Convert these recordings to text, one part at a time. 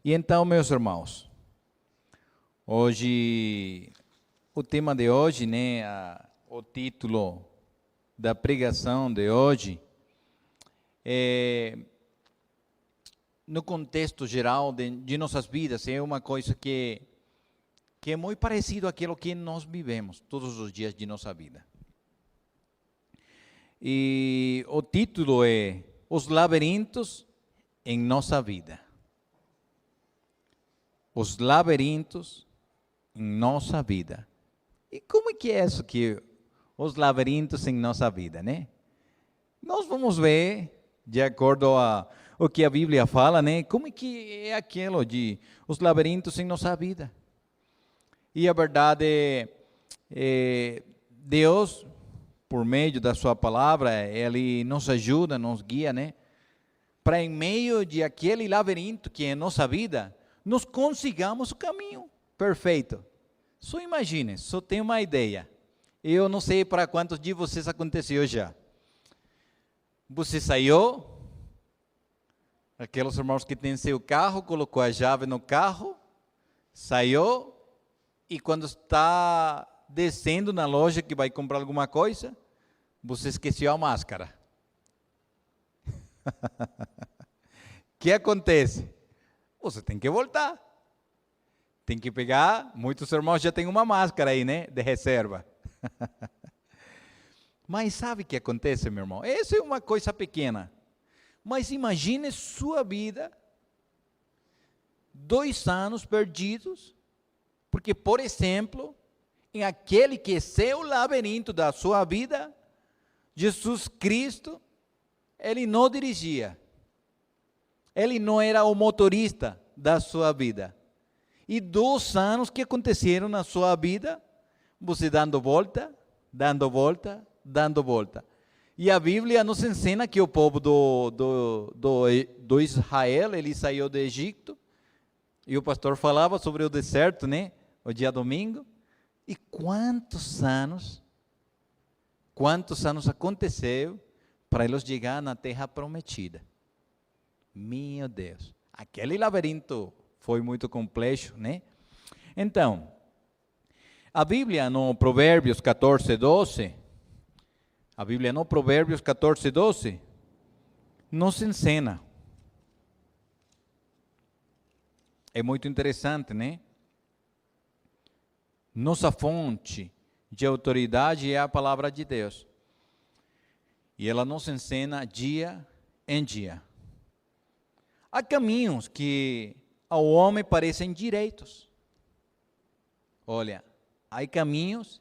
E então, meus irmãos, hoje, o tema de hoje, né, o título da pregação de hoje, no contexto geral de nossas vidas, é uma coisa que é muito parecido àquilo que nós vivemos todos os dias de nossa vida. E o título é Os Labirintos em Nossa Vida. Os labirintos em nossa vida. E como é que é isso que os labirintos em nossa vida, né? Nós vamos ver, de acordo a o que a Bíblia fala, né? Como é que é aquilo de os labirintos em nossa vida. E a verdade Deus, por meio da sua palavra, Ele nos ajuda, nos guia, né? Para em meio de aquele labirinto que é nossa vida, nós consigamos o caminho perfeito. Só imagine, só tem uma ideia. Eu não sei para quantos de vocês aconteceu já. Você saiu, aqueles irmãos que têm seu carro, colocou a chave no carro, saiu, e quando está descendo na loja que vai comprar alguma coisa, você esqueceu a máscara. O que acontece? Você tem que voltar. Tem que pegar, muitos irmãos já têm uma máscara aí, né, de reserva. Mas sabe o que acontece, meu irmão? Essa é uma coisa pequena. Mas imagine sua vida, 2 anos perdidos, porque, por exemplo, em aquele que é seu labirinto da sua vida, Jesus Cristo, Ele não dirigia. Ele não era o motorista da sua vida. E 2 anos que aconteceram na sua vida, você dando volta, dando volta, dando volta. E a Bíblia nos ensina que o povo do Israel, ele saiu do Egito, e o pastor falava sobre o deserto, né? O dia domingo. E quantos anos aconteceu para eles chegar na terra prometida? Meu Deus, aquele labirinto foi muito complexo, né? Então, a Bíblia no Provérbios 14:12, nos ensina. É muito interessante, né? Nossa fonte de autoridade é a palavra de Deus. E ela nos ensina dia em dia. Há caminhos que ao homem parecem direitos. Olha, há caminhos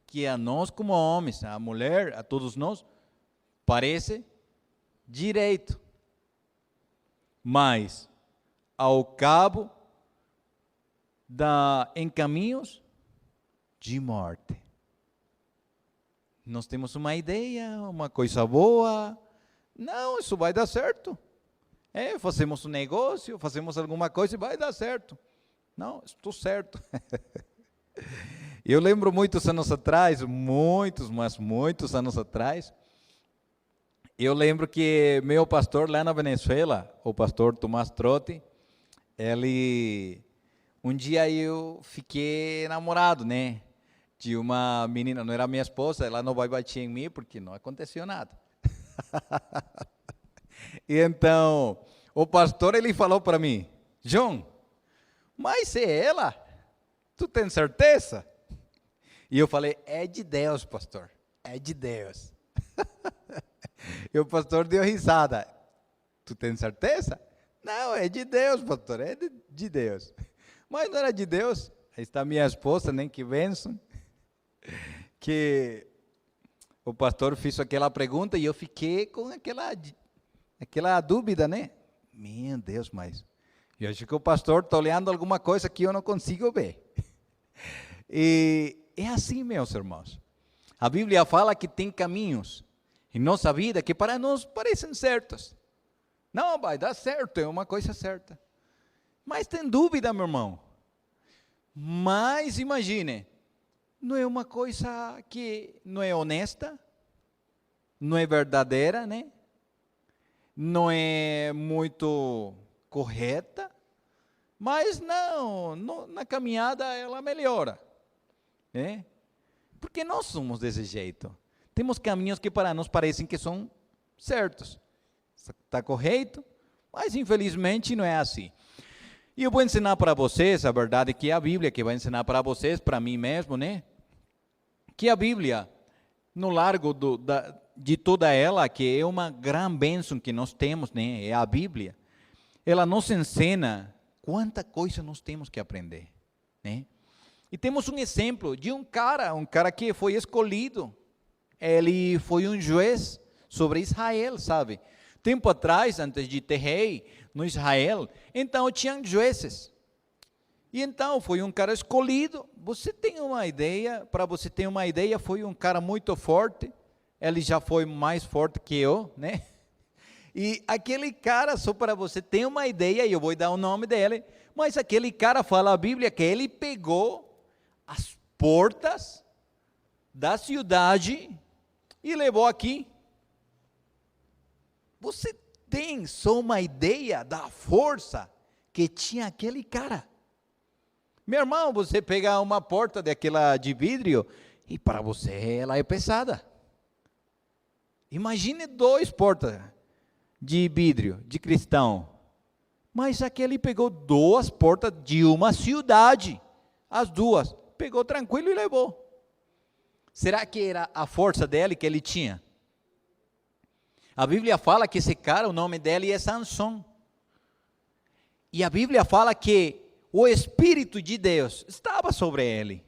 que a nós como homens, a mulher, a todos nós, parece direito. Mas, ao cabo, em caminhos de morte. Nós temos uma ideia, uma coisa boa. Não, isso vai dar certo. Fazemos um negócio, fazemos alguma coisa e vai dar certo. Não, estou certo. Eu lembro muitos anos atrás, muitos anos atrás, eu lembro que meu pastor lá na Venezuela, o pastor Tomás Trotti, um dia eu fiquei namorado, né, de uma menina, não era minha esposa, ela não vai bater em mim porque não aconteceu nada. E então, o pastor, ele falou para mim, João, mas é ela? Tu tem certeza? E eu falei, é de Deus, pastor, é de Deus. E o pastor deu risada, tu tem certeza? Não, é de Deus, pastor, é de Deus. Mas não era de Deus, aí está minha esposa, nem que bênção, que o pastor fez aquela pergunta e eu fiquei com aquela dúvida, né? Meu Deus, mas eu acho que o pastor está olhando alguma coisa que eu não consigo ver. E é assim, meus irmãos. A Bíblia fala que tem caminhos em nossa vida que para nós parecem certos. Não, vai dar certo, é uma coisa certa. Mas tem dúvida, meu irmão. Mas imagine, não é uma coisa que não é honesta, não é verdadeira, né? Não é muito correta, Mas na caminhada ela melhora, né? Porque nós somos desse jeito. Temos caminhos que para nós parecem que são certos, está correto, mas infelizmente não é assim. E eu vou ensinar para vocês, a verdade é que é a Bíblia que vai ensinar para vocês, para mim mesmo, né? Que a Bíblia, no largo de toda ela, que é uma grande bênção que nós temos, né? É a Bíblia. Ela nos ensina quanta coisa nós temos que aprender, né? E temos um exemplo de um cara que foi escolhido. Ele foi um juiz sobre Israel, sabe? Tempo atrás, antes de ter rei no Israel, então tinham juízes. E então foi um cara escolhido. Você tem uma ideia, para você ter uma ideia, foi um cara muito forte. Ele já foi mais forte que eu, né? E aquele cara, só para você ter uma ideia, eu vou dar o nome dele, mas aquele cara fala a Bíblia que ele pegou as portas da cidade e levou aqui. Você tem só uma ideia da força que tinha aquele cara. Meu irmão, você pega uma porta daquela de vidro e para você ela é pesada. Imagine 2 portas de vidro, de cristal. Mas aquele pegou 2 portas de uma cidade. As 2. Pegou tranquilo e levou. Será que era a força dele que ele tinha? A Bíblia fala que esse cara, o nome dele é Sansão. E a Bíblia fala que o Espírito de Deus estava sobre ele.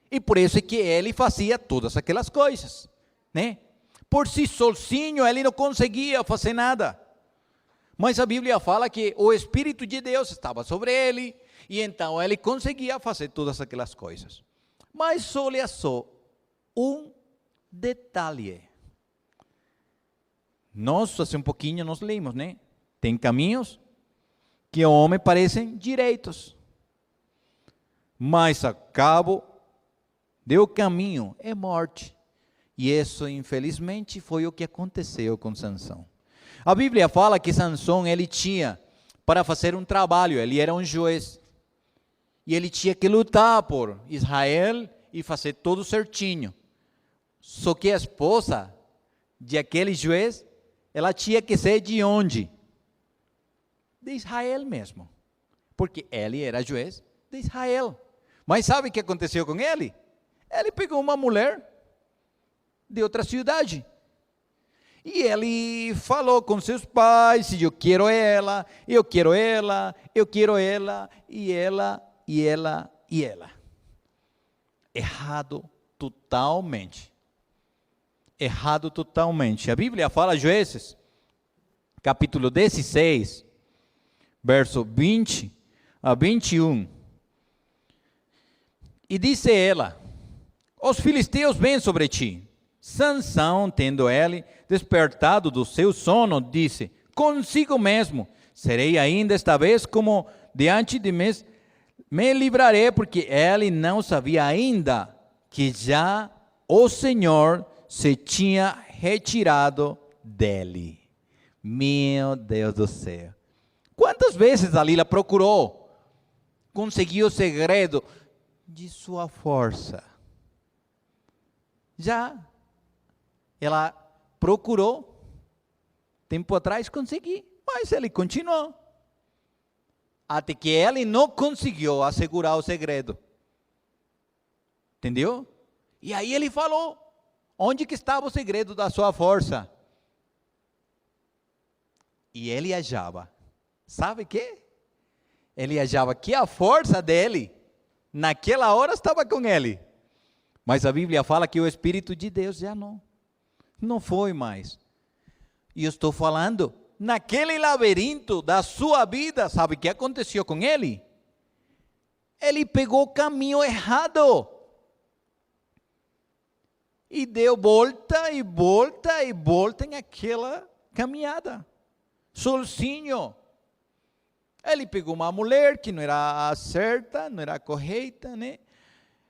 E por isso é que ele fazia todas aquelas coisas, né? Por si sozinho ele não conseguia fazer nada. Mas a Bíblia fala que o Espírito de Deus estava sobre ele. E então ele conseguia fazer todas aquelas coisas. Mas olha só, um detalhe. Nós, há um pouquinho, nós lemos, né? Tem caminhos que ao homem parecem direitos, mas a cabo do caminho é morte. E isso, infelizmente, foi o que aconteceu com Sansão. A Bíblia fala que Sansão, ele tinha para fazer um trabalho, ele era um juiz. E ele tinha que lutar por Israel e fazer tudo certinho. Só que a esposa de aquele juiz, ela tinha que ser de onde? De Israel mesmo. Porque ele era juiz de Israel. Mas sabe o que aconteceu com ele? Ele pegou uma mulher de outra cidade. E ele falou com seus pais, eu quero ela, eu quero ela, eu quero ela, e ela. Errado totalmente. Errado totalmente. A Bíblia fala, Juízes, capítulo 16, verso 20 a 21. E disse ela, os filisteus vêm sobre ti. Sansão, tendo ele despertado do seu sono, disse, consigo mesmo, serei ainda esta vez como diante de mim, me livrarei, porque ele não sabia ainda que já o Senhor se tinha retirado dele. Meu Deus do céu. Quantas vezes Dalila procurou conseguir o segredo de sua força? Já ela procurou, tempo atrás consegui, mas ele continuou. Até que ele não conseguiu assegurar o segredo. Entendeu? E aí ele falou, onde que estava o segredo da sua força? E ele achava, sabe o quê? Ele achava que a força dele, naquela hora estava com ele. Mas a Bíblia fala que o Espírito de Deus já não foi mais. E eu estou falando, naquele labirinto da sua vida, sabe o que aconteceu com ele? Ele pegou o caminho errado. E deu volta e volta e volta em aquela caminhada. Sozinho. Ele pegou uma mulher que não era certa, não era correta, né?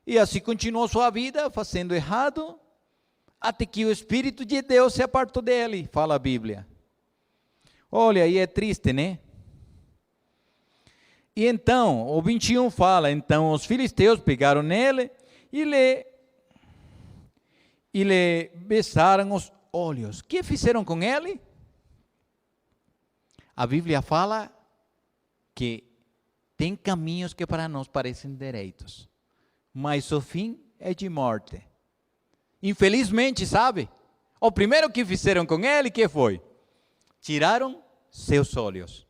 E assim continuou sua vida, fazendo errado, até que o Espírito de Deus se apartou dele, fala a Bíblia. Olha, aí é triste, né? E então, o 21 fala, então os filisteus pegaram nele e lhe besaram os olhos. O que fizeram com ele? A Bíblia fala que tem caminhos que para nós parecem direitos, mas o fim é de morte. Infelizmente, sabe? O primeiro que fizeram com ele, que foi? Tiraram seus olhos.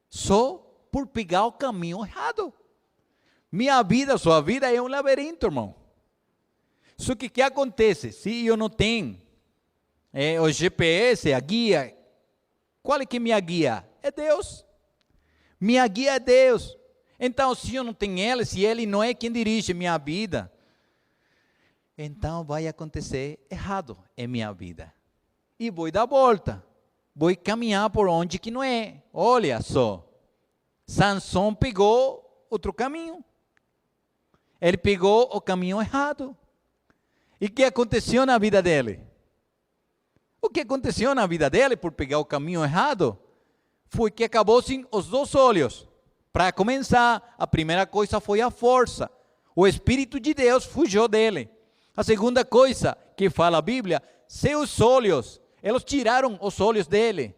Só por pegar o caminho errado. Minha vida, sua vida é um labirinto, irmão. Só que o que acontece? Se eu não tenho o GPS, a guia, qual é que é minha guia? É Deus. Minha guia é Deus. Então, se eu não tenho Ele, se Ele não é quem dirige minha vida, então vai acontecer errado em minha vida. E vou dar volta. Vou caminhar por onde que não é. Olha só. Sansão pegou outro caminho. Ele pegou o caminho errado. E o que aconteceu na vida dele? O que aconteceu na vida dele por pegar o caminho errado? Foi que acabou sem os dois olhos. Para começar, a primeira coisa foi a força. O Espírito de Deus fugiu dele. A segunda coisa que fala a Bíblia, seus olhos, eles tiraram os olhos dele.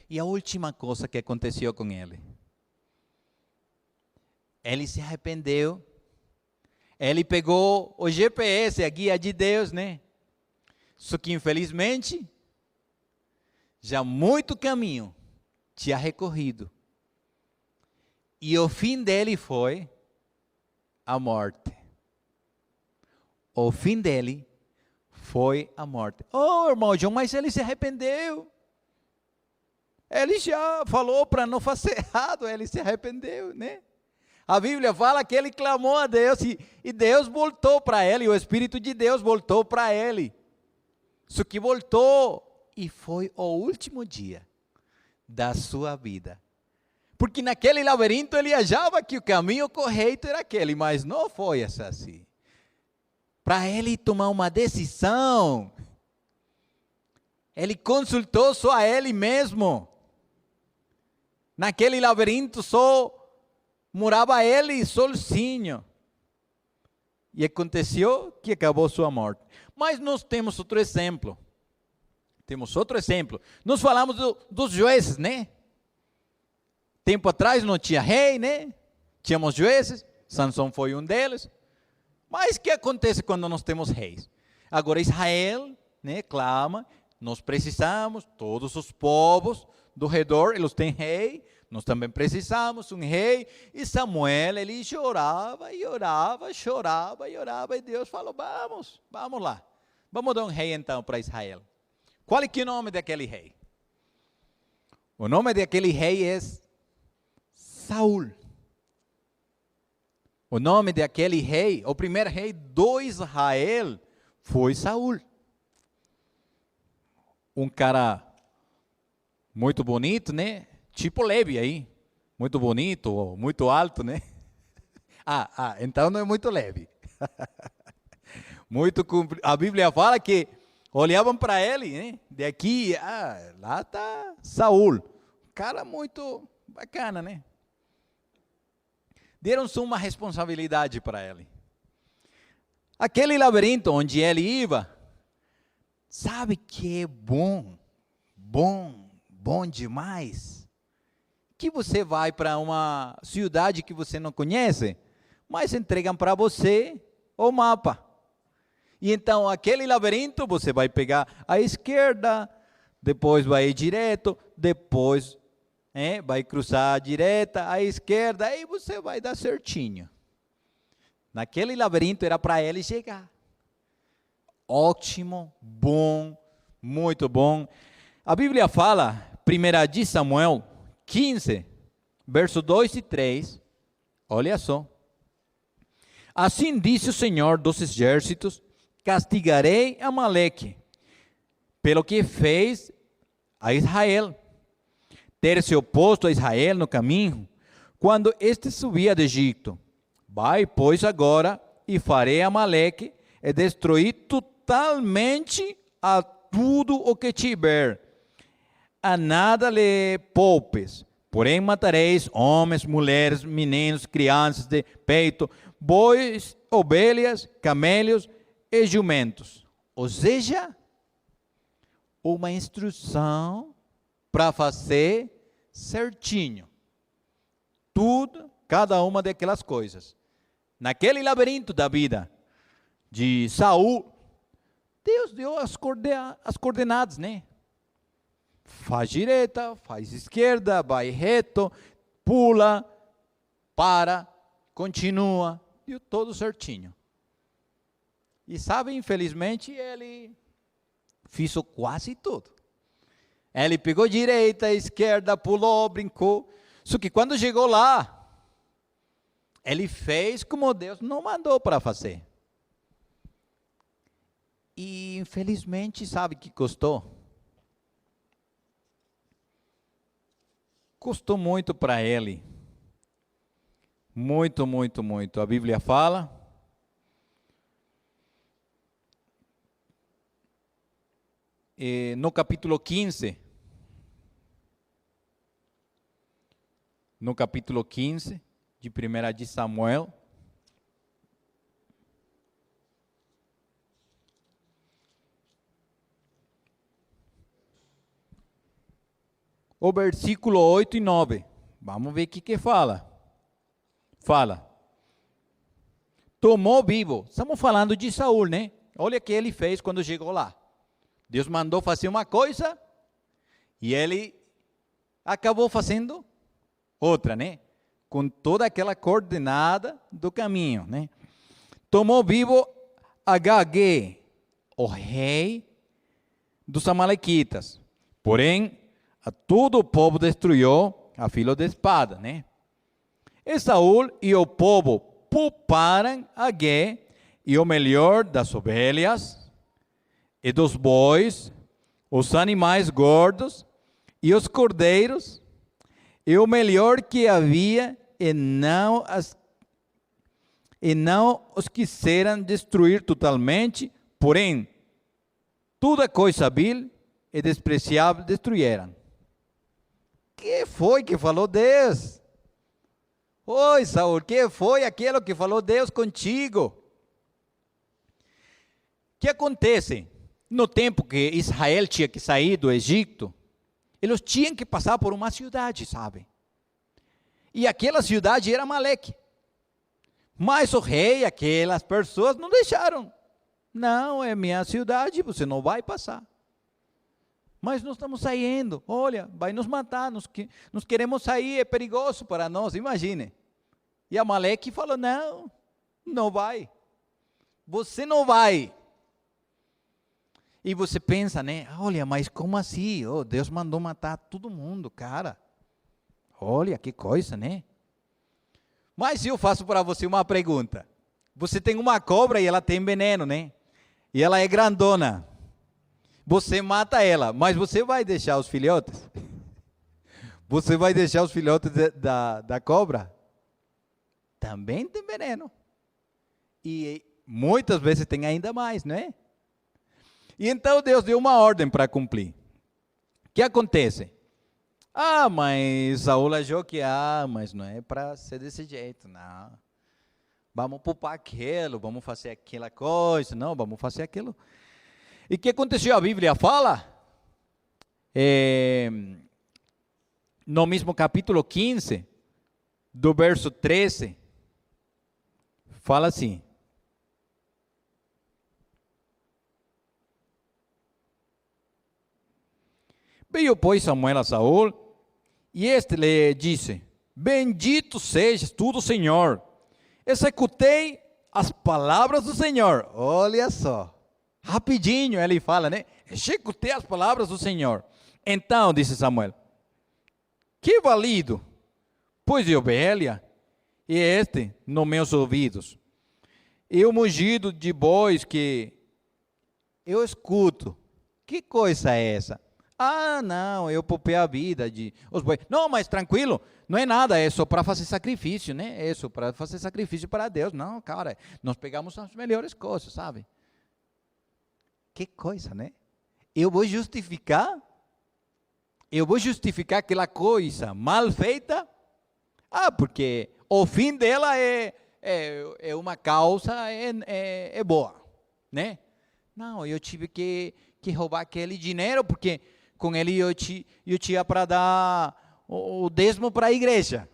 E a última coisa que aconteceu com ele, ele se arrependeu. Ele pegou o GPS, a guia de Deus, né? Só que infelizmente, já muito caminho tinha recorrido. E o fim dele foi a morte. O fim dele foi a morte. Oh, irmão João, mas ele se arrependeu. Ele já falou para não fazer errado, ele se arrependeu, né? A Bíblia fala que ele clamou a Deus e Deus voltou para ele, o Espírito de Deus voltou para ele. Só que voltou e foi o último dia da sua vida. Porque naquele labirinto ele achava que o caminho correto era aquele, mas não foi assim. Para ele tomar uma decisão, ele consultou só a ele mesmo. Naquele labirinto só morava ele sozinho. E aconteceu que acabou sua morte. Mas nós temos outro exemplo. Nós falamos dos juízes, né? Tempo atrás não tinha rei, né? Tínhamos juízes. Sansão foi um deles. Mas o que acontece quando nós temos reis? Agora Israel, né, clama, nós precisamos, todos os povos do redor, eles têm rei, nós também precisamos um rei. E Samuel, ele chorava, e orava, e Deus falou, vamos lá. Vamos dar um rei então para Israel. Qual é que é o nome daquele rei? O nome daquele rei é Saul. O nome daquele rei, o primeiro rei do Israel, foi Saul. Um cara muito bonito, né? Tipo Levi aí. Muito bonito, muito alto, né? Então não é muito leve. A Bíblia fala que olhavam para ele, né? Daqui, lá está Saul. Cara muito bacana, né? Deram-se uma responsabilidade para ele. Aquele labirinto onde ele ia, sabe que é bom demais? Que você vai para uma cidade que você não conhece, mas entregam para você o mapa. E então, aquele labirinto, você vai pegar à esquerda, depois vai direto, depois vai cruzar à direita, à esquerda, aí você vai dar certinho. Naquele labirinto era para ele chegar. Ótimo, bom, muito bom. A Bíblia fala, 1 de Samuel 15, verso 2 e 3, olha só. Assim disse o Senhor dos exércitos, castigarei Amaleque, pelo que fez a Israel, ter se oposto a Israel no caminho, quando este subia do Egito. Vai, pois, agora, e farei Amaleque, e destruir totalmente a tudo o que tiver. A nada lhe poupes, Porém matareis homens, mulheres, meninos, crianças de peito, bois, ovelhas, camelos e jumentos. Ou seja, uma instrução para fazer certinho. Tudo, cada uma daquelas coisas. Naquele labirinto da vida de Saul, Deus deu as coordenadas, né? Faz direita, faz esquerda, vai reto, pula, para, continua, e tudo certinho. E sabe, infelizmente, ele fez quase tudo. Ele pegou direita, esquerda, pulou, brincou. Só que quando chegou lá, ele fez como Deus não mandou para fazer. E infelizmente, sabe o que custou? Custou muito para ele. Muito, muito, muito. A Bíblia fala. No capítulo 15. No capítulo 15 de 1 de Samuel. O versículo 8 e 9. Vamos ver o que fala. Fala. Tomou vivo. Estamos falando de Saul, né? Olha o que ele fez quando chegou lá. Deus mandou fazer uma coisa e ele acabou fazendo outra, né? Com toda aquela coordenada do caminho, né? Tomou vivo Agag, o rei dos amalequitas. Porém, a todo o povo destruiu a filo de espada, né? E Saul e o povo pouparam Agag e o melhor das ovelhas e dos bois, os animais gordos e os cordeiros, e o melhor que havia, e não os quiseram destruir totalmente, porém, toda coisa vil e despreciável destruíram. Que foi que falou Deus? Oi, Saul, que foi aquilo que falou Deus contigo? O que acontece? No tempo que Israel tinha que sair do Egito, eles tinham que passar por uma cidade, sabe? E aquela cidade era Amaleque. Mas o rei, aquelas pessoas não deixaram. Não, é minha cidade, você não vai passar. Mas nós estamos saindo, olha, vai nos matar, nós queremos sair, é perigoso para nós, imagine. E Amaleque falou, não, não vai. Você não vai. E você pensa, né? Olha, mas como assim? Oh, Deus mandou matar todo mundo, cara. Olha, que coisa, né? Mas eu faço para você uma pergunta. Você tem uma cobra e ela tem veneno, né? E ela é grandona. Você mata ela, mas você vai deixar os filhotes? Você vai deixar os filhotes da cobra? Também tem veneno. E muitas vezes tem ainda mais, não é? E então Deus deu uma ordem para cumprir. O que acontece? Ah, mas Saul achou que, mas não é para ser desse jeito, não. Vamos poupar aquilo, vamos fazer aquela coisa, não, vamos fazer aquilo. E o que aconteceu? A Bíblia fala, no mesmo capítulo 15, do verso 13, fala assim. Veio, pois, Samuel a Saul, e este lhe disse, bendito sejas tu do Senhor, executei as palavras do Senhor. Olha só, rapidinho ele fala, né? Executei as palavras do Senhor. Então, disse Samuel, que valido, pois de ovelha, e este nos meus ouvidos, e o mugido de bois que eu escuto, que coisa é essa? Ah, não, eu poupei a vida de os bois. Não, mas tranquilo, não é nada, é só para fazer sacrifício, né? É só para fazer sacrifício para Deus. Não, cara, nós pegamos as melhores coisas, sabe? Que coisa, né? Eu vou justificar eu vou justificar aquela coisa mal feita, porque o fim dela é uma causa, é boa, né? Não, eu tive que roubar aquele dinheiro, porque com ele eu tinha para dar o dízimo para a igreja.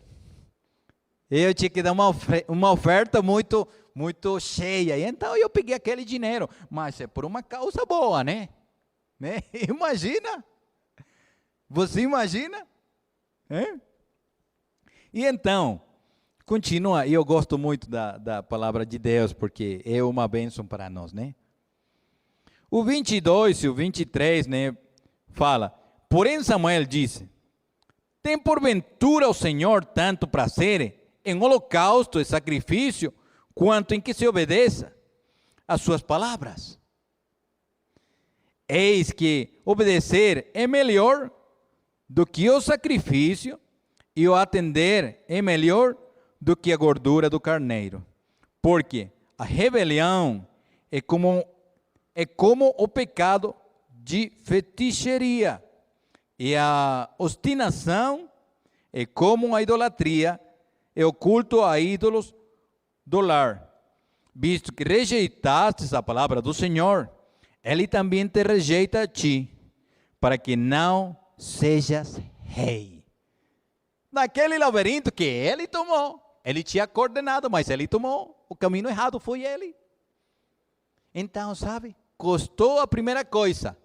Eu tinha que dar uma oferta muito, muito cheia. E então eu peguei aquele dinheiro. Mas é por uma causa boa, né? Imagina. Você imagina? E então, continua. E eu gosto muito da palavra de Deus, porque é uma bênção para nós, né? O 22 e o 23, né? Fala: porém Samuel disse: tem porventura o Senhor tanto prazer em holocausto e sacrifício, quanto em que se obedeça às suas palavras? Eis que obedecer é melhor do que o sacrifício, e o atender é melhor do que a gordura do carneiro. Porque a rebelião é como o pecado de feitiçaria, e a obstinação é como a idolatria, é o culto a ídolos do lar. Visto que rejeitastes a palavra do Senhor, Ele também te rejeita a ti, para que não sejas rei. Naquele labirinto que ele tomou, ele tinha coordenado, mas ele tomou o caminho errado, foi ele. Então, sabe, custou a primeira coisa,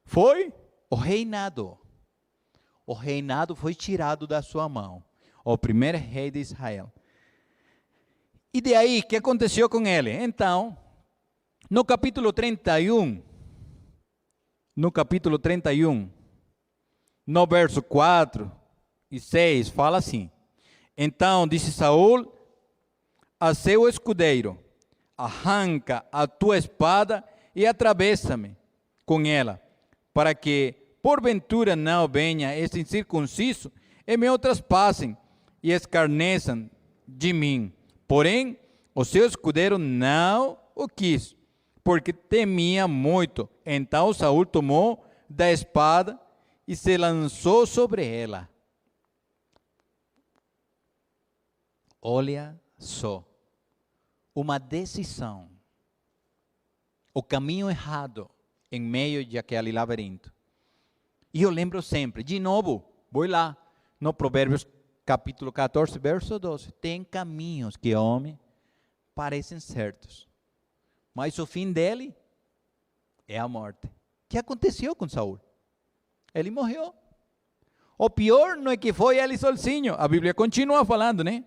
foi o reinado. O reinado foi tirado da sua mão, o primeiro rei de Israel. E de aí, o que aconteceu com ele? Então, no capítulo 31, no verso 4 e 6, fala assim: então disse Saul a seu escudeiro: arranca a tua espada e atravessa-me com ela, para que porventura não venha este incircunciso e me traspassem e escarneçam de mim. Porém, o seu escudeiro não o quis, porque temia muito. Então Saul tomou da espada e se lançou sobre ela. Olha só, uma decisão, o caminho errado em meio de aquele labirinto. E eu lembro sempre, de novo, vou lá, no Provérbios capítulo 14, verso 12. Tem caminhos que, homem, parecem certos, mas o fim dele é a morte. O que aconteceu com Saul? Ele morreu. O pior não é que foi ele sozinho. A Bíblia continua falando, né?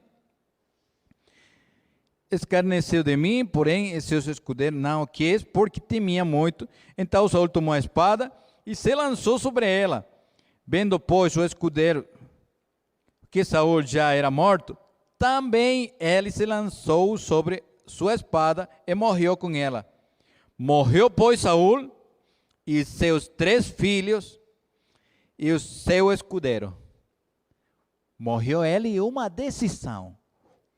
Escarneceu de mim, porém seus escudeiros não o quis, porque temia muito. Então Saul tomou a espada e se lançou sobre ela. Vendo, pois, o escudeiro que Saul já era morto, também ele se lançou sobre sua espada e morreu com ela. Morreu, pois, Saul e seus 3 filhos e o seu escudeiro. Morreu ele em uma decisão,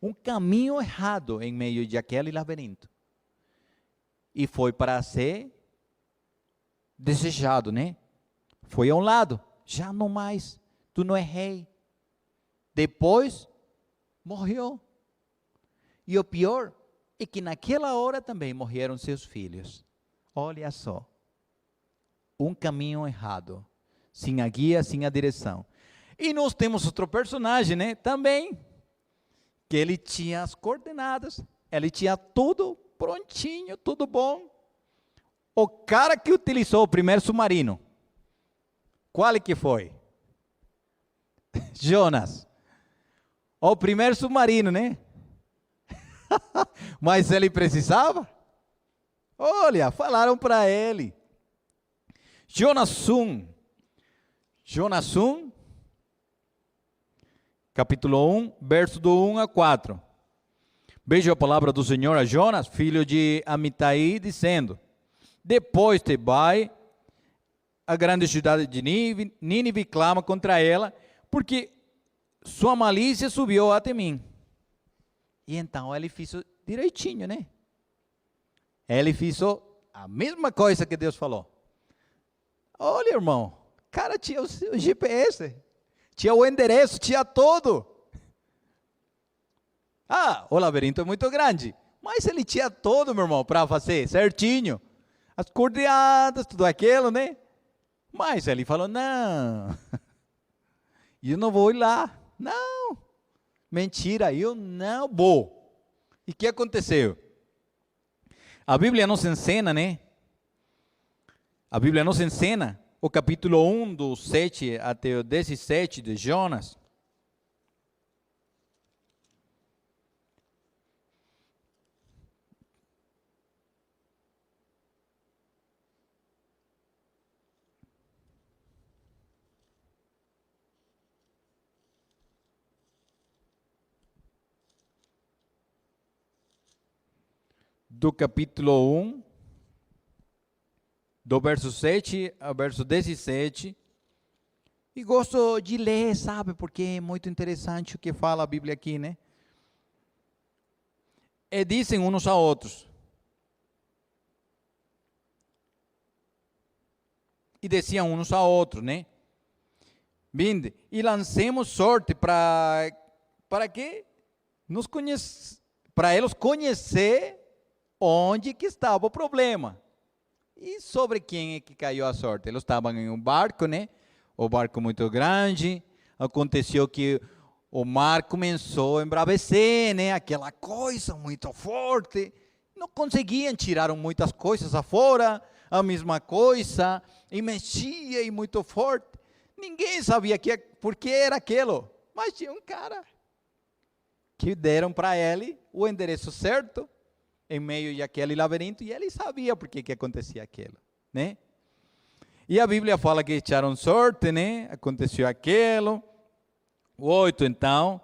um caminho errado em meio de aquele labirinto. E foi para ser desejado, né? Foi a um lado, já não mais, tu não é rei. Depois, morreu. E o pior é que naquela hora também morreram seus filhos. Olha só, um caminho errado, sem a guia, sem a direção. E nós temos outro personagem, né? Também, que ele tinha as coordenadas, ele tinha tudo prontinho, tudo bom. O cara que utilizou o primeiro submarino, qual é que foi? Jonas. O primeiro submarino, né? Mas ele precisava? Olha, falaram para ele. Jonas 1, capítulo 1, verso do 1 a 4. Veja a palavra do Senhor a Jonas, filho de Amitai, dizendo: depois te vai a grande cidade de Nínive, clama contra ela, porque sua malícia subiu até mim. E então ele fez direitinho, né? Ele fez a mesma coisa que Deus falou. Olha, irmão, Cara, tinha o GPS, tinha o endereço, tinha tudo. O labirinto é muito grande, mas ele tinha todo, meu irmão, para fazer certinho. As coordenadas, tudo aquilo, né? Mas ele falou, não, eu não vou ir lá. Não, mentira, eu não vou. E o que aconteceu? A Bíblia nos ensina, né? A Bíblia nos ensina, o capítulo 1, do 7 até o 17 de Jonas. Do capítulo 1, do verso 7 ao verso 17. E gosto de ler, sabe, porque é muito interessante o que fala a Bíblia aqui, né? E dizem uns a outros. E diziam uns a outros, né? Vinde, e lancemos sorte para que nos para eles conhecer onde que estava o problema. E sobre quem é que caiu a sorte? Eles estavam em um barco, né? O barco muito grande. Aconteceu que o mar começou a embravecer, né? Aquela coisa muito forte. Não conseguiam, tiraram muitas coisas afora, a mesma coisa, e mexia e muito forte. Ninguém sabia por que era aquilo, mas tinha um cara que deram para ele o endereço certo, em meio daquele labirinto, e ele sabia por que acontecia aquilo, né? E a Bíblia fala que echaram sorte, né? Aconteceu aquilo. O 8, então,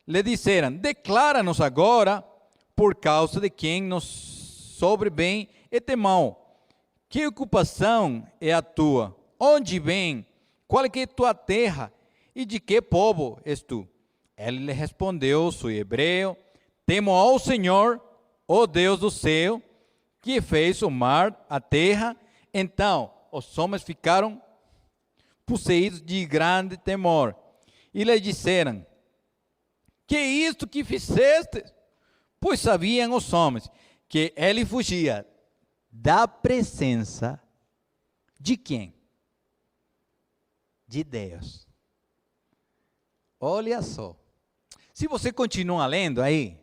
lhe disseram, declara-nos agora, por causa de quem nos sobrevém e temão. Que ocupação é a tua? Onde vem? Qual é que é tua terra? E de que povo és tu? Ele lhe respondeu, sou hebreu, temo ao Senhor, o Deus do céu, que fez o mar, a terra. Então os homens ficaram possuídos de grande temor. E lhe disseram, que é isto que fizeste? Pois sabiam os homens que ele fugia da presença de quem? De Deus. Olha só. Se você continuar lendo aí,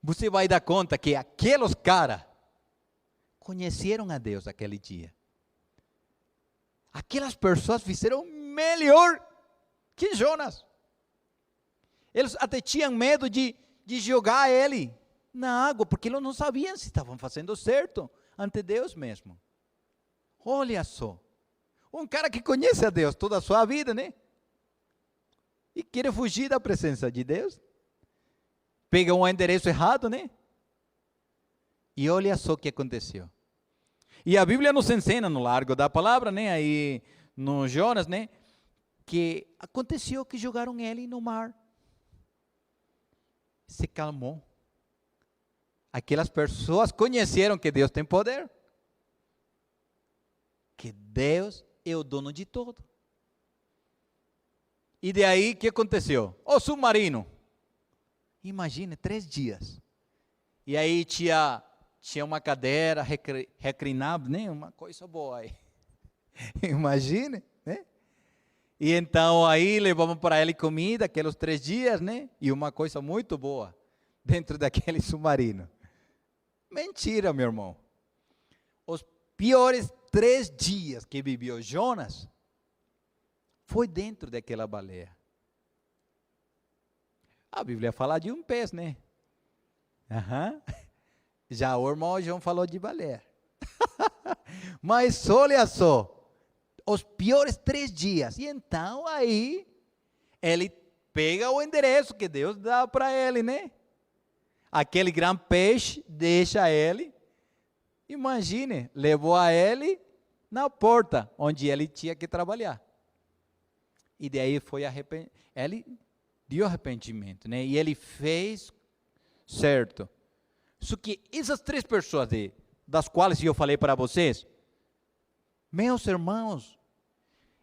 você vai dar conta que aqueles caras conheceram a Deus aquele dia. Aquelas pessoas fizeram melhor que Jonas. Eles até tinham medo de jogar ele na água, porque eles não sabiam se estavam fazendo certo ante Deus mesmo. Olha só. Um cara que conhece a Deus toda a sua vida, né? E quer fugir da presença de Deus. Pega um endereço errado, né? E olha só o que aconteceu. E a Bíblia nos ensina no largo da palavra, né? Aí no Jonas, né? Que aconteceu que jogaram ele no mar. Se calmou. Aquelas pessoas conheceram que Deus tem poder. Que Deus é o dono de tudo. E daí o que aconteceu? O submarino. Imagine, 3 dias. E aí tinha uma cadeira reclinável, né? Uma coisa boa aí. Imagine, né? E então aí levamos para ele comida, aqueles 3 dias, né? E uma coisa muito boa dentro daquele submarino. Mentira, meu irmão. Os piores 3 dias que viveu Jonas foi dentro daquela baleia. A Bíblia fala de um peixe, né? Já o irmão João falou de baleia. Mas olha só, os piores 3 dias. E então aí, ele pega o endereço que Deus dá para ele, né? Aquele grande peixe deixa ele. Imagine, levou a ele na porta onde ele tinha que trabalhar. E daí foi ele deu arrependimento, né? E ele fez certo. Só que essas 3 pessoas das quais eu falei para vocês, meus irmãos,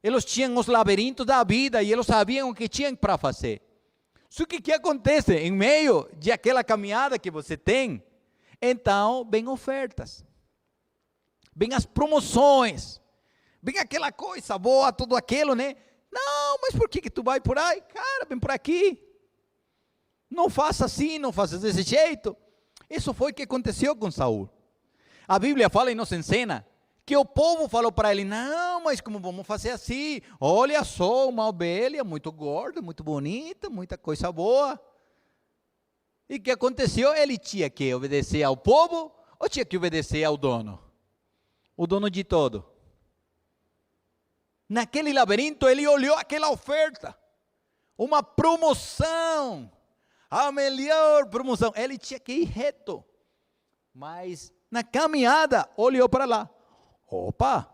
Eles tinham os laberintos da vida e eles sabiam o que tinham para fazer. Só que acontece? Em meio de aquela caminhada que você tem, então vem ofertas, vem as promoções, vem aquela coisa boa, tudo aquilo, né? Não, mas por que tu vai por aí? Cara, vem por aqui. Não faça assim, não faça desse jeito. Isso foi o que aconteceu com Saul. A Bíblia fala e nos ensina que o povo falou para ele, não, mas como vamos fazer assim? Olha só, uma ovelha muito gorda, muito bonita, muita coisa boa. E o que aconteceu? Ele tinha que obedecer ao povo ou tinha que obedecer ao dono? O dono de todo. Naquele labirinto ele olhou aquela oferta, uma promoção, a melhor promoção. Ele tinha que ir reto, mas na caminhada olhou para lá. Opa,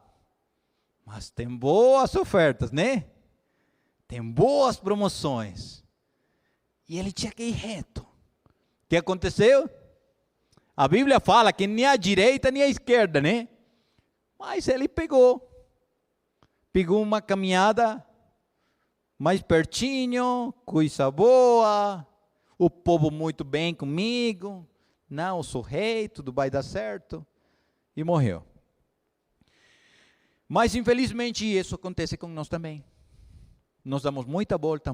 mas tem boas ofertas, né? Tem boas promoções. E ele tinha que ir reto. O que aconteceu? A Bíblia fala que nem a direita nem a esquerda, né? Mas ele pegou uma caminhada mais pertinho, coisa boa, o povo muito bem comigo, não, eu sou rei, tudo vai dar certo, e morreu. Mas infelizmente isso acontece com nós também. Nós damos muita volta,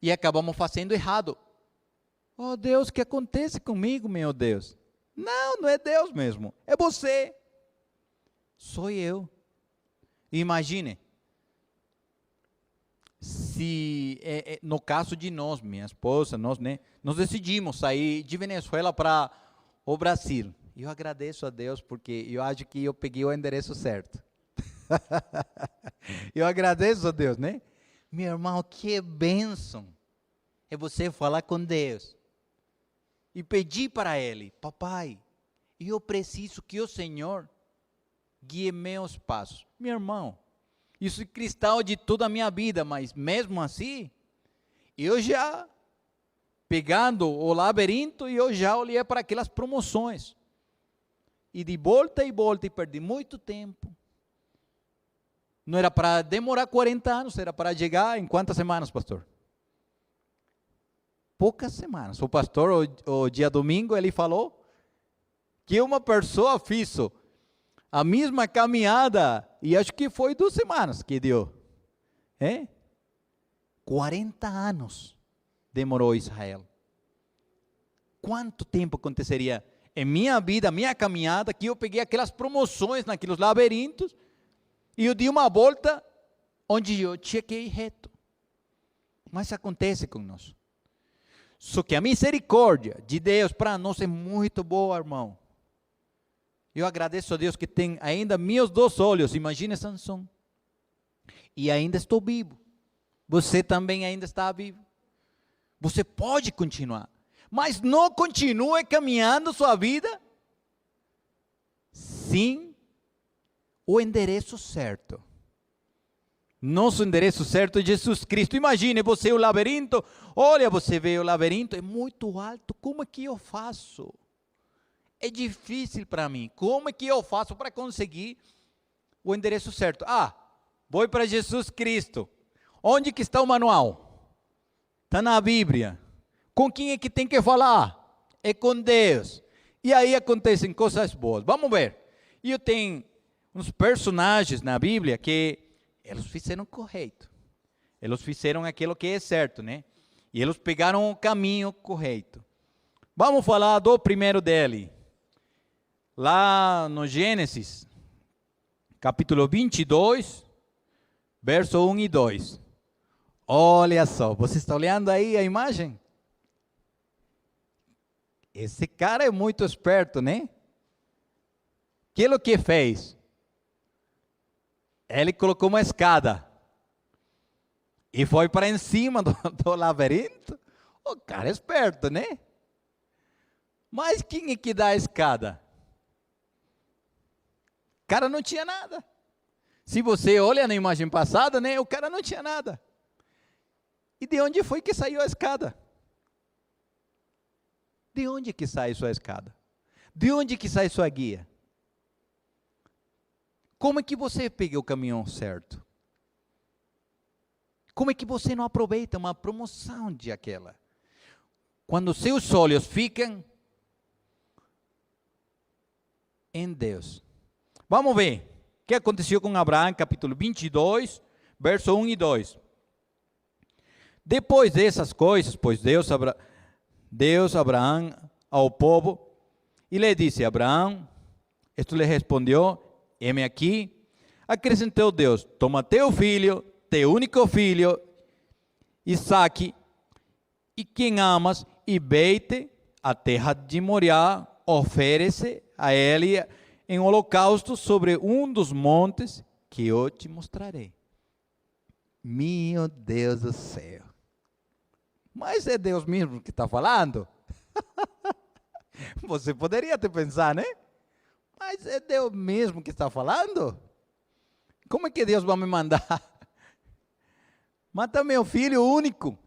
e acabamos fazendo errado. Oh Deus, o que acontece comigo, meu Deus? Não é Deus mesmo, é você. Sou eu. Imagine, se no caso de nós, minha esposa, nós decidimos sair de Venezuela para o Brasil. Eu agradeço a Deus porque eu acho que eu peguei o endereço certo. Eu agradeço a Deus, né? Meu irmão, que bênção é você falar com Deus e pedir para Ele, papai, eu preciso que o Senhor guie meus passos. Meu irmão, isso é cristão de toda a minha vida, mas mesmo assim, eu já, pegando o labirinto, eu já olhei para aquelas promoções. E de volta e perdi muito tempo. Não era para demorar 40 anos, era para chegar em quantas semanas, pastor? Poucas semanas. O pastor, o dia domingo, ele falou que uma pessoa fez a mesma caminhada, e acho que foi 2 semanas que deu. 40 anos demorou Israel. Quanto tempo aconteceria em minha vida, minha caminhada, que eu peguei aquelas promoções naqueles labirintos, e eu dei uma volta onde eu tinha que ir reto. Mas acontece com nós. Só que a misericórdia de Deus para nós é muito boa, irmão. Eu agradeço a Deus que tem ainda meus 2 olhos. Imagine Sansão. E ainda estou vivo. Você também ainda está vivo. Você pode continuar. Mas não continue caminhando sua vida sem o endereço certo. Nosso endereço certo é Jesus Cristo. Imagine você o labirinto. Olha, você vê o labirinto, é muito alto. Como é que eu faço? É difícil para mim. Como é que eu faço para conseguir o endereço certo? Vou para Jesus Cristo. Onde que está o manual? Está na Bíblia. Com quem é que tem que falar? É com Deus. E aí acontecem coisas boas. Vamos ver. E eu tenho uns personagens na Bíblia que eles fizeram correto. Eles fizeram aquilo que é certo, né? E eles pegaram o caminho correto. Vamos falar do primeiro dele. Lá no Gênesis, capítulo 22, verso 1 e 2. Olha só, você está olhando aí a imagem? Esse cara é muito esperto, né? Aquilo que fez? Ele colocou uma escada e foi para em cima do labirinto. O cara é esperto, né? Mas quem é que dá a escada? O cara não tinha nada. Se você olha na imagem passada, né? O cara não tinha nada. E de onde foi que saiu a escada? De onde que sai sua escada? De onde que sai sua guia? Como é que você pega o caminho certo? Como é que você não aproveita uma promoção de aquela? Quando seus olhos ficam em Deus. Vamos ver o que aconteceu com Abraão, capítulo 22, verso 1 e 2. Depois dessas coisas, pois Deus Abraão ao povo, e lhe disse: Abraão, este lhe respondeu: eis-me aqui. Acrescentou Deus: toma teu filho, teu único filho, Isaque, e quem amas, e veite à terra de Moriá, oferece a ele em holocausto sobre um dos montes que eu te mostrarei. Meu Deus do céu. Mas é Deus mesmo que está falando? Você poderia ter pensado, né? Mas é Deus mesmo que está falando? Como é que Deus vai me mandar matar meu filho único?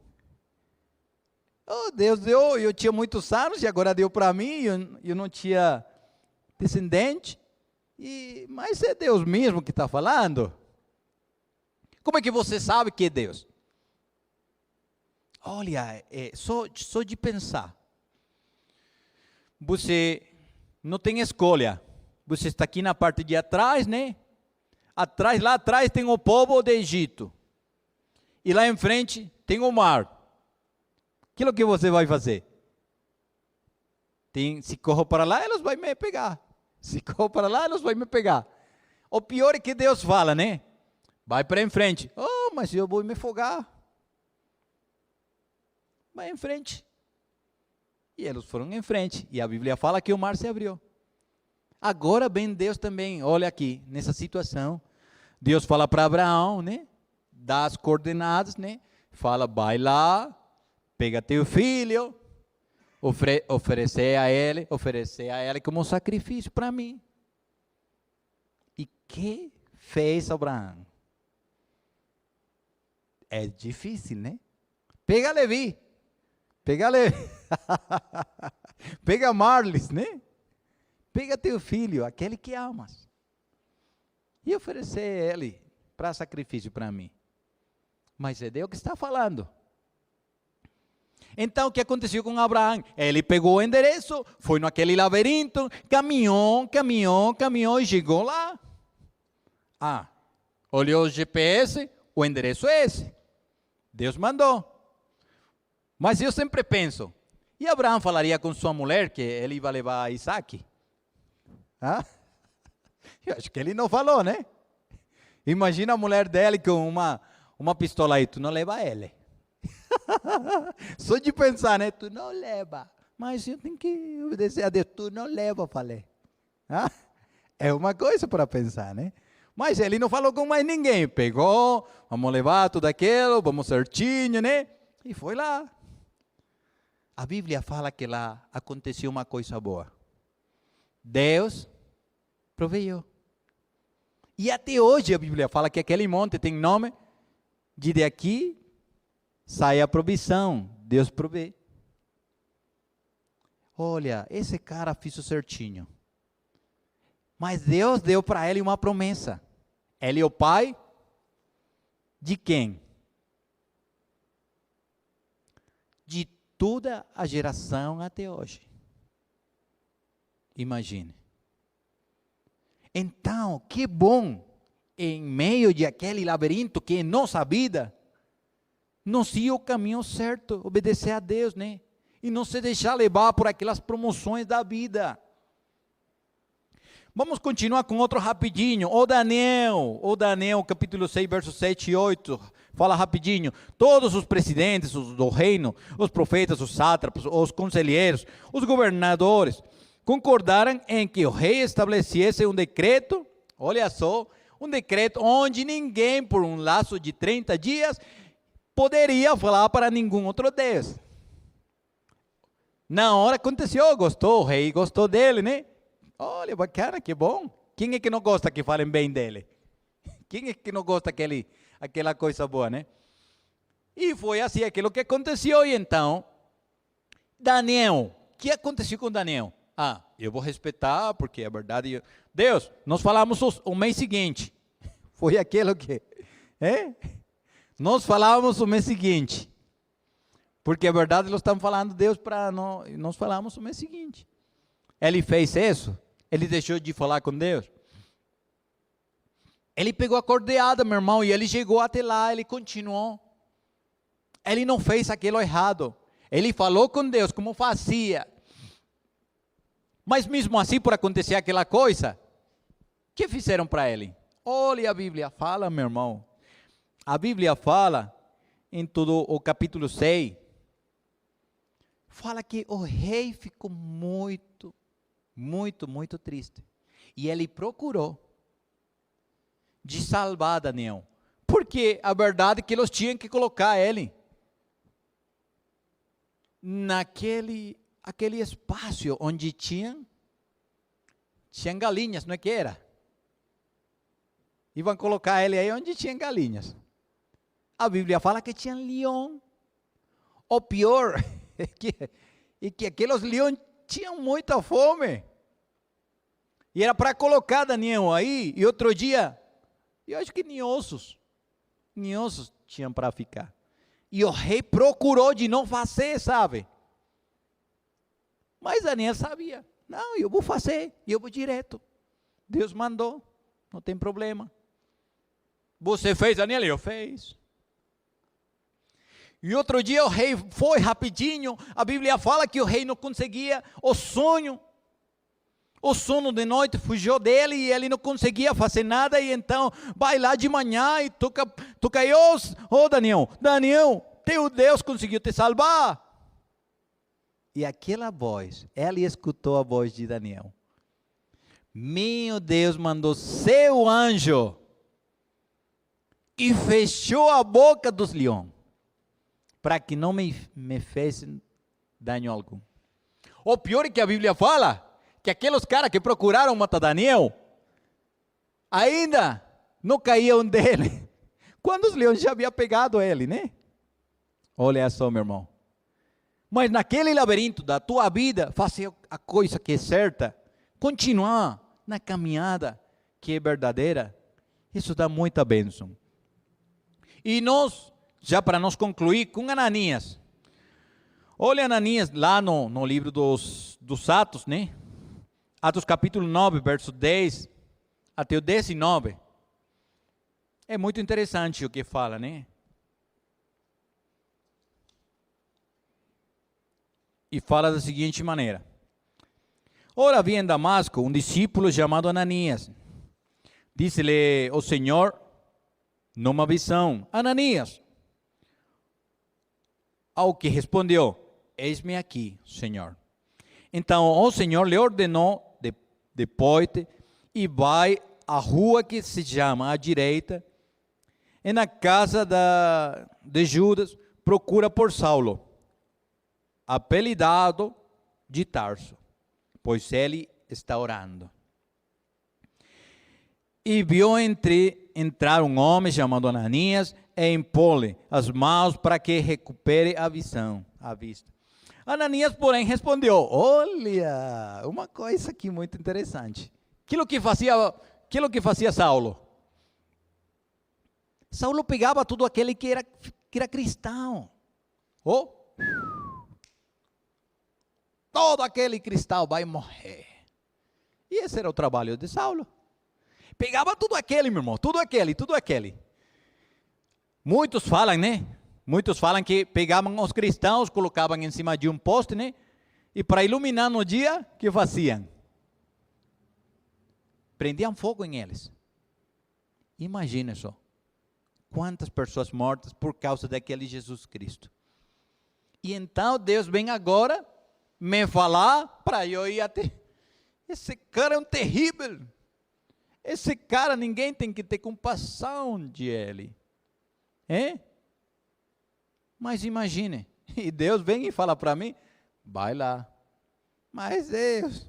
Oh, Deus deu, eu tinha muitos anos e agora deu para mim, eu não tinha descendente. Mas é Deus mesmo que está falando? Como é que você sabe que é Deus? Olha, só de pensar. Você não tem escolha. Você está aqui na parte de atrás, né? Lá atrás tem o povo do Egito. E lá em frente tem o mar. Aquilo que você vai fazer? Se corro para lá, elas vão me pegar. Se corro para lá, elas vão me pegar. O pior é que Deus fala, né? Vai para em frente. Oh, mas eu vou me afogar. Vai em frente. E eles foram em frente. E a Bíblia fala que o mar se abriu. Agora vem Deus também. Olha aqui, nessa situação. Deus fala para Abraão, né? Dá as coordenadas, né? Fala, vai lá, pega teu filho, oferecer a ele como sacrifício para mim. E que fez Abraão? É difícil, né? Pega Levi. Pega Marlis, né? Pega teu filho, aquele que amas, e oferecer ele para sacrifício para mim. Mas é Deus que está falando. Então, o que aconteceu com Abraão? Ele pegou o endereço, foi naquele labirinto, caminhou e chegou lá. Olhou o GPS, o endereço é esse. Deus mandou. Mas eu sempre penso, e Abraão falaria com sua mulher que ele ia levar Isaque? Eu acho que ele não falou, né? Imagina a mulher dele com uma pistola aí, tu não leva ele. Só de pensar, né? Tu não leva. Mas eu tenho que obedecer a Deus. Tu não leva, falei. É uma coisa para pensar, né? Mas ele não falou com mais ninguém. Pegou, vamos levar tudo aquilo, vamos certinho, né? E foi lá. A Bíblia fala que lá aconteceu uma coisa boa. Deus proveu. E até hoje a Bíblia fala que aquele monte tem nome de aqui sai a provisão. Deus provê. Olha, esse cara fez o certinho. Mas Deus deu para ele uma promessa. Ele é o pai de quem? De toda a geração até hoje. Imagine. Então, que bom, em meio de aquele labirinto que é nossa vida, não seguir o caminho certo, obedecer a Deus, né? E não se deixar levar por aquelas promoções da vida. Vamos continuar com outro rapidinho. O Daniel, capítulo 6, versos 7 e 8. Fala rapidinho. Todos os presidentes do reino, os profetas, os sátrapas, os conselheiros, os governadores, concordaram em que o rei estabelecesse um decreto, olha só, um decreto onde ninguém, por um laço de 30 dias, poderia falar para nenhum outro Deus. Na hora aconteceu, gostou, o rei gostou dele, né? Olha, bacana, que bom. Quem é que não gosta que falem bem dele? Quem é que não gosta aquela coisa boa, né? E foi assim aquilo que aconteceu. E então, Daniel, o que aconteceu com Daniel? eu vou respeitar, porque é verdade. Deus, nós falamos o mês seguinte. Foi aquilo que... Nós falávamos o mês seguinte. Porque é verdade, nós estamos falando Deus para nós falamos o mês seguinte. Ele fez isso? Ele deixou de falar com Deus? Ele pegou a cordeada, meu irmão, e ele chegou até lá, ele continuou. Ele não fez aquilo errado. Ele falou com Deus como fazia. Mas mesmo assim, por acontecer aquela coisa, o que fizeram para ele? Olha, a Bíblia fala, meu irmão. A Bíblia fala, em todo o capítulo 6, fala que o rei ficou muito, muito, muito triste. E ele procurou de salvar Daniel. Porque a verdade é que eles tinham que colocar ele aquele espaço onde tinham galinhas, não é que era? Iam colocar ele aí onde tinha galinhas. A Bíblia fala que tinha leão. O pior é que aqueles leões tinham muita fome. E era para colocar Daniel aí, e outro dia, eu acho que nem ossos tinham para ficar. E o rei procurou de não fazer, sabe? Mas Daniel sabia. Não, eu vou fazer, eu vou direto. Deus mandou, não tem problema. Você fez, Daniel? Eu fiz. E outro dia o rei foi rapidinho. A Bíblia fala que o rei não conseguia o sono de noite fugiu dele e ele não conseguia fazer nada. E então vai lá de manhã e toca aí, Daniel, teu Deus conseguiu te salvar. E aquela voz, ele escutou a voz de Daniel. Meu Deus mandou seu anjo e fechou a boca dos leões, para que não me fizessem dano algum. O pior é que a Bíblia fala que aqueles caras que procuraram matar Daniel, ainda não caíam dele, quando os leões já haviam pegado ele, né? Olha só, meu irmão. Mas naquele labirinto da tua vida, fazer a coisa que é certa, continuar na caminhada que é verdadeira, isso dá muita bênção. E nós, já para nós concluir, com Ananias. Olha Ananias lá no livro dos Atos, né? Atos capítulo 9, verso 10 até o 19. É muito interessante o que fala, né? E fala da seguinte maneira. Ora, havia em Damasco um discípulo chamado Ananias. Disse-lhe o Senhor, numa visão, Ananias. Ao que respondeu, eis-me aqui, Senhor. Então o Senhor lhe ordenou, depois-te, e vai à rua que se chama à direita, e na casa de Judas, procura por Saulo, apelidado de Tarso, pois ele está orando. E viu entrar um homem chamado Ananias, e impô-lhe as mãos para que recupere a vista. Ananias, porém, respondeu, olha, uma coisa aqui muito interessante. Aquilo que fazia Saulo. Saulo pegava tudo aquele que era cristão. Todo aquele cristão vai morrer. E esse era o trabalho de Saulo. Pegava tudo aquele, meu irmão, tudo aquele. Muitos falam, né? Muitos falam que pegavam os cristãos, colocavam em cima de um poste, né? E para iluminar no dia, o que faziam? Prendiam fogo em eles. Imagina só. Quantas pessoas mortas por causa daquele Jesus Cristo. E então Deus vem agora me falar para eu ir até. Esse cara é um terrível. Esse cara, ninguém tem que ter compaixão de ele. Mas imagine, e Deus vem e fala para mim, vai lá. Mas Deus,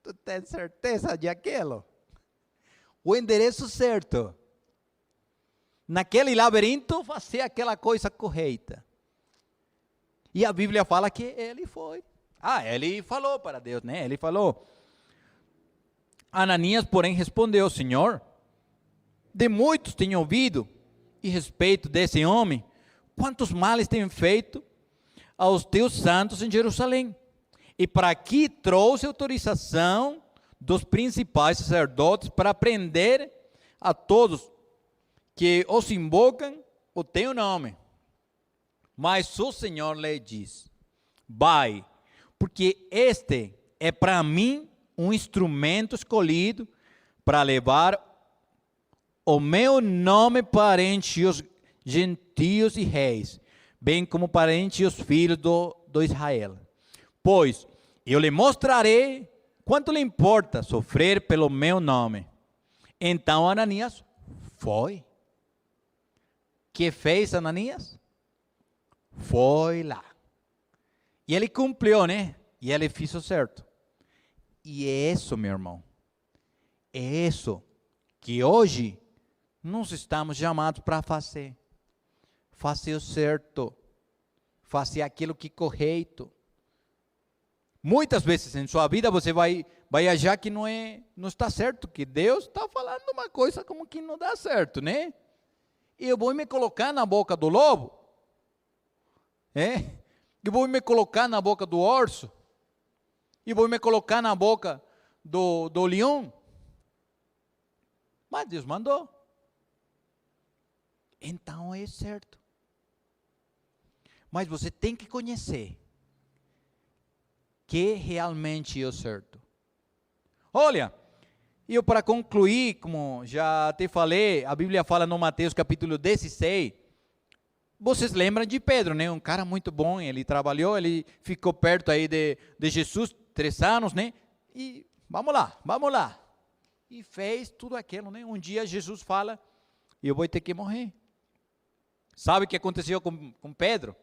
tu tens certeza de aquilo? O endereço certo. Naquele labirinto, fazer aquela coisa correta. E a Bíblia fala que ele foi. Ele falou para Deus, né? Ele falou. Ananias, porém, respondeu: Senhor, de muitos tenho ouvido e respeito desse homem, quantos males tem feito aos teus santos em Jerusalém. E para aqui trouxe autorização dos principais sacerdotes para prender a todos que os invocam o teu nome. Mas o Senhor lhe diz: vai, porque este é para mim um instrumento escolhido para levar o meu nome perante os gentios e reis, bem como perante os filhos do Israel. Pois eu lhe mostrarei quanto lhe importa sofrer pelo meu nome. Então Ananias foi. Que fez Ananias? Foi lá. E ele cumpriu, né? E ele fez o certo. E é isso, meu irmão. É isso que hoje nós estamos chamados para fazer. Fazer o certo. Fazer aquilo que é correto. Muitas vezes em sua vida você vai achar que não está certo, que Deus está falando uma coisa como que não dá certo, né? E eu vou me colocar na boca do lobo, eu vou me colocar na boca do urso, e vou me colocar na boca do leão. Mas Deus mandou. Então é certo. Mas você tem que conhecer que realmente é o certo. Olha, eu para concluir, como já te falei, a Bíblia fala no Mateus capítulo 16, vocês lembram de Pedro, né? Um cara muito bom, ele trabalhou, ele ficou perto aí de Jesus 3 anos, né? E vamos lá. E fez tudo aquilo, né? Um dia Jesus fala: eu vou ter que morrer. Sabe o que aconteceu com Pedro?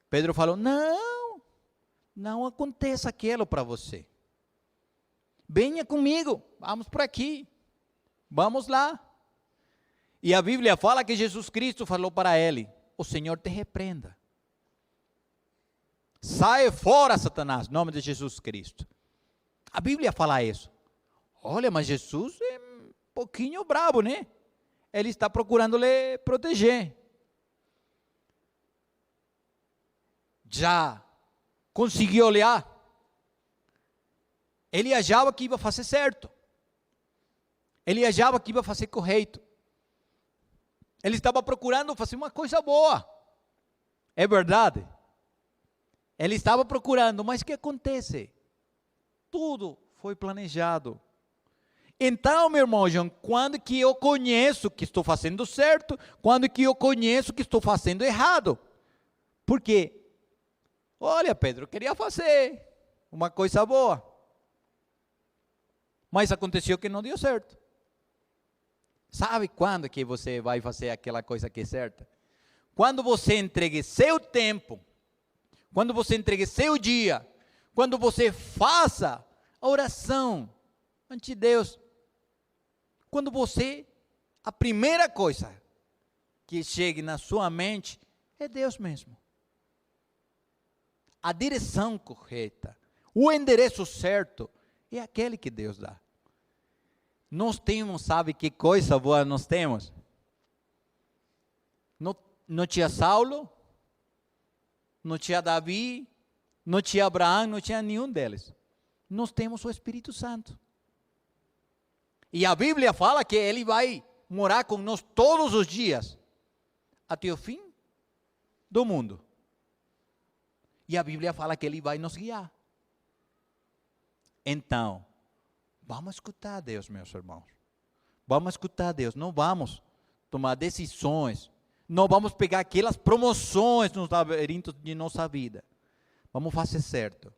Pedro falou: não aconteça aquilo para você. Venha comigo, vamos por aqui, vamos lá. E a Bíblia fala que Jesus Cristo falou para ele: o Senhor te repreenda. Sai fora, Satanás, em nome de Jesus Cristo. A Bíblia fala isso. Olha, mas Jesus é um pouquinho bravo, né? Ele está procurando lhe proteger. Já conseguiu olhar. Ele achava que ia fazer certo. Ele achava que ia fazer correto. Ele estava procurando fazer uma coisa boa. É verdade. Ele estava procurando, mas o que acontece? Tudo foi planejado. Então, meu irmão João, quando que eu conheço que estou fazendo certo, quando que eu conheço que estou fazendo errado? Por quê? Olha, Pedro, eu queria fazer uma coisa boa, mas aconteceu que não deu certo. Sabe quando que você vai fazer aquela coisa que é certa? Quando você entregue seu tempo, quando você entregue seu dia, quando você faça a oração ante Deus, quando você, a primeira coisa que chegue na sua mente é Deus mesmo. A direção correta, o endereço certo é aquele que Deus dá. Nós temos, sabe que coisa boa nós temos? Não tinha Saulo, não tinha Davi, não tinha Abraão, não tinha nenhum deles. Nós temos o Espírito Santo. E a Bíblia fala que ele vai morar com nós todos os dias, até o fim do mundo. E a Bíblia fala que ele vai nos guiar. Então, vamos escutar Deus, meus irmãos. Vamos escutar Deus. Não vamos tomar decisões. Não vamos pegar aquelas promoções nos labirintos de nossa vida. Vamos fazer certo.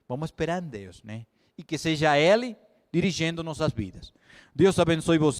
Vamos esperar em Deus, né? E que seja Ele dirigindo nossas vidas. Deus abençoe você.